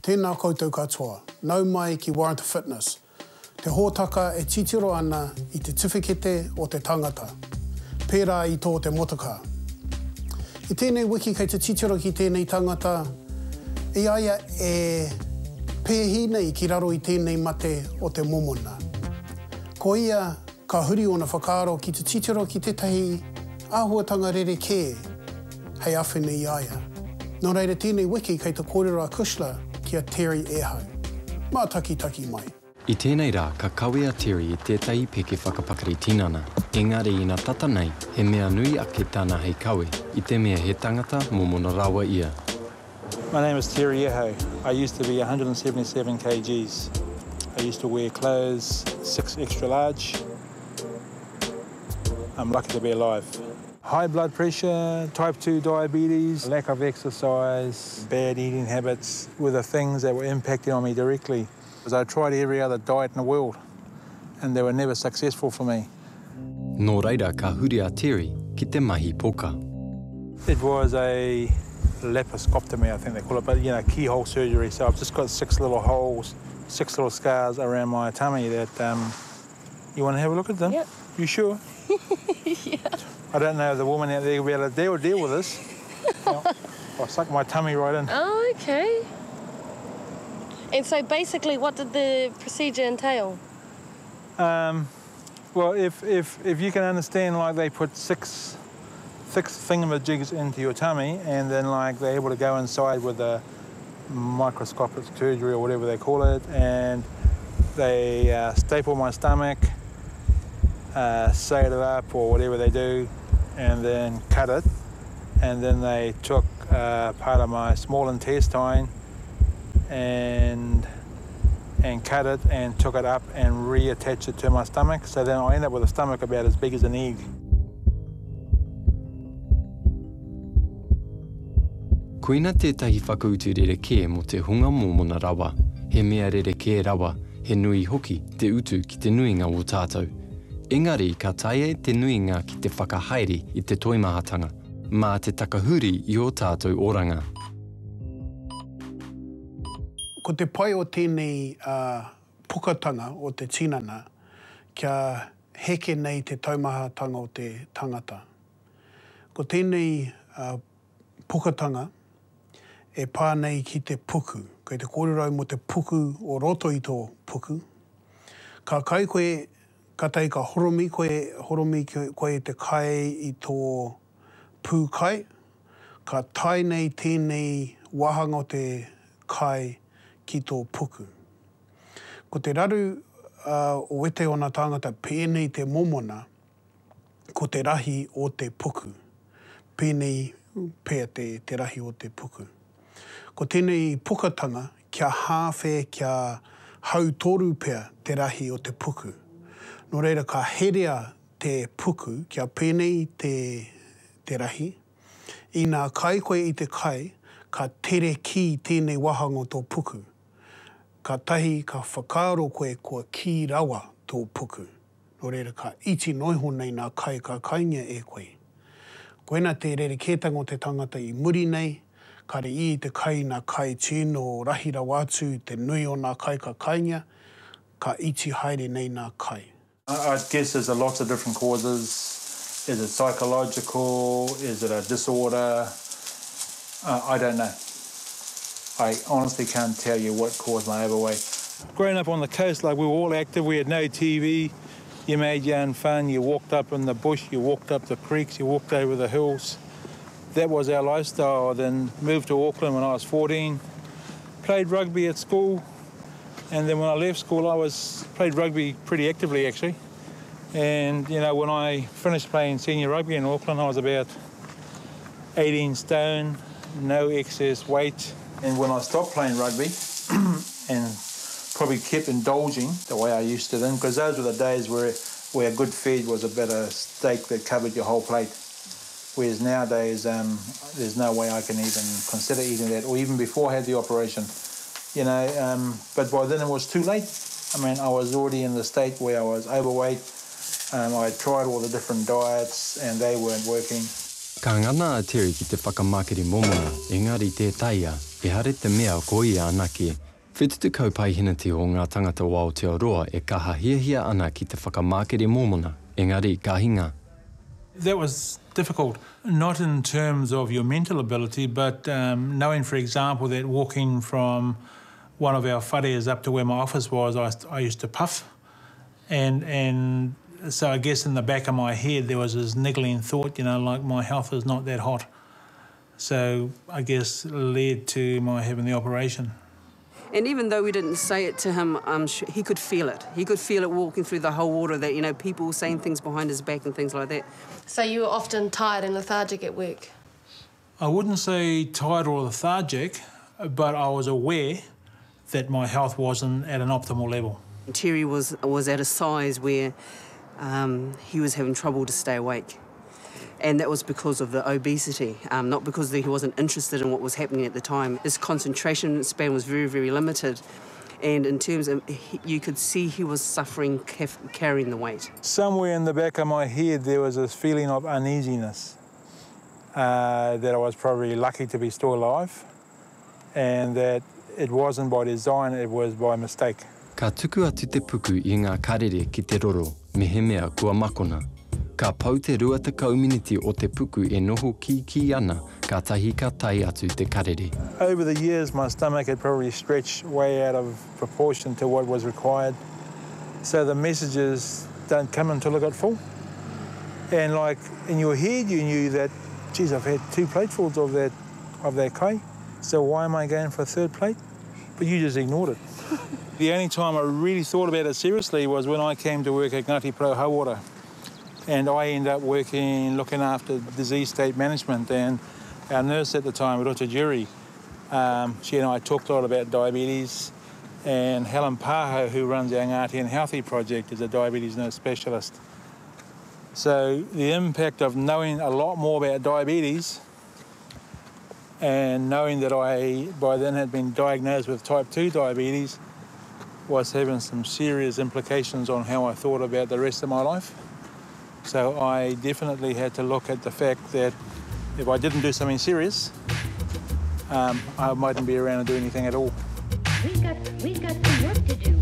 Tēnā koutou katoa, nau mai ki Warrant Fitness. Te hōtaka e titiro ana I te tiwhikete o te tangata, pērā I tō te motoka. I tēnei wiki kei te titiro ki tēnei tangata, I aia e pēhi nei ki raro I tēnei mate o te momona. Ko ia ka huri o na whakaaro ki te titiro ki tētahi āhuatanga rerekē hei awhine I aia. Nō reira tēnei wiki kei te kōrero a Kushla kia Terry Ehau. Mā taki mai. I tēnei rā, ka kawe a Terry I tētahi peke whakapakari tinana. Engari I nā tata nei, he mea nui ake tāna hei kawe, I te mea he tangata momona rawa ia. My name is Terry Ehau. I used to be 177 kgs. I used to wear clothes 6 extra large. I'm lucky to be alive. High blood pressure, type 2 diabetes, lack of exercise, bad eating habits were the things that were impacting on me directly. Because I tried every other diet in the world and they were never successful for me. Nō reira ka huri a Terry ki te mahi poka. It was a laparoscopectomy, I think they call it, but keyhole surgery. So I've just got 6 little holes, 6 little scars around my tummy that, you want to have a look at them? Yep. You sure? Yeah. I don't know if the woman out there will be able to deal with this. I'll suck my tummy right in. Oh, okay. And so basically, what did the procedure entail? Well, if you can understand, like they put six thingamajigs into your tummy, and then like they're able to go inside with a microscopic surgery or whatever they call it, and they staple my stomach, sew it up or whatever they do, and then cut it, and then they took part of my small intestine and cut it and took it up and reattached it to my stomach. So then I end up with a stomach about as big as an egg. Koina tētahi whakautu rerekē mo te hunga momona rawa. He mea rerekē rawa, he nui hoki te utu ki te nuinga o tātou. Engari, ka taia te nuinga ki te whakahaere I te toimahatanga, mā te takahuri I o tātou oranga. Ko te pai o tēnei pukatanga o te tinana, kia heke nei te taumahatanga o te tangata. Ko tēnei pukatanga e pā nei ki te puku, kei te kōrerau mo te puku o roto I tō puku. Ka kai koe katai ka horomi koe te kai I tō pūkai, ka tai nei tēnei wahanga o te kai ki tō puku. Ko te raru o wete o nā tāngata pēnei te momona, ko te rahi o te puku. Pēnei pēr te rahi o te puku. Ko tēnei pukatanga, kia hāwhe, kia hautoru pēr te rahi o te puku. Nō reira ka herea te puku, kia pēnei te rahi. I nā kai koe I te kai, ka tere ki tēnei wahanga o tō puku. Ka tahi ka whakaaro koe kua ki rawa tō puku. Nō reira ka iti noiho nei nā kai ka kainga e koe. Koena te rerekētanga o te tangata I muri nei, kare I te kai nā kai tino rahi rawa atu, te nui o nā kai ka kainga, ka iti haere nei nā kai. I guess there's lots of different causes. Is it psychological? Is it a disorder? I don't know. I honestly can't tell you what caused my overweight. Growing up on the coast, like we were all active, we had no TV. You made your own fun, you walked up in the bush, you walked up the creeks, you walked over the hills. That was our lifestyle. Then moved to Auckland when I was 14. Played rugby at school. And then when I left school, I played rugby pretty actively, actually. And, when I finished playing senior rugby in Auckland, I was about 18 stone, no excess weight. And when I stopped playing rugby and probably kept indulging the way I used to then, because those were the days where a good feed was about a steak that covered your whole plate. Whereas nowadays, there's no way I can even consider eating that, or even before I had the operation. But by then it was too late. I mean, I was already in the state where I was overweight. I tried all the different diets and they weren't working. Ka ngana a Terry ki te whakamakiri momona, engari te taia, e hare te mea ko ia anake. Whetutu kaupaihinati o ngā tangata o Aotearoa e kaha hiahia ana ki te whakamākere momona, engari ka hinga. That was difficult, not in terms of your mental ability, but knowing, for example, that walking from one of our whareas up to where my office was, I used to puff. And so I guess in the back of my head there was this niggling thought, you know, like my health is not that hot. So I guess led to my having the operation. And even though we didn't say it to him, I'm sure he could feel it. He could feel it walking through the whole water, that, you know, people saying things behind his back and things like that. So you were often tired and lethargic at work? I wouldn't say tired or lethargic, but I was aware that my health wasn't at an optimal level. Terry was at a size where he was having trouble to stay awake. And that was because of the obesity, not because he wasn't interested in what was happening at the time. His concentration span was very, very limited. And in terms of, you could see he was suffering carrying the weight. Somewhere in the back of my head there was this feeling of uneasiness, that I was probably lucky to be still alive, and that it wasn't by design, it was by mistake. Ka tuku atu te puku I ngā karere ki te roro, me he mea kua makona. Ka pau te ruata kauminiti o te puku e noho ki ana, ka tahi ka tai atu te karere. Over the years, my stomach had probably stretched way out of proportion to what was required. So the messages don't come until I got full. And like in your head, you knew that, geez, I've had 2 platefuls of that kai, so why am I going for a 3rd plate? But you just ignored it. The only time I really thought about it seriously was when I came to work at Ngāti Pro Hauora. And I ended up looking after disease state management, and our nurse at the time, Rota Jury, she and I talked a lot about diabetes, and Helen Paho, who runs our Ngāti and Healthy project, is a diabetes nurse specialist. So the impact of knowing a lot more about diabetes and knowing that I by then had been diagnosed with type 2 diabetes was having some serious implications on how I thought about the rest of my life. So I definitely had to look at the fact that if I didn't do something serious, I mightn't be around to do anything at all. We got some work to do.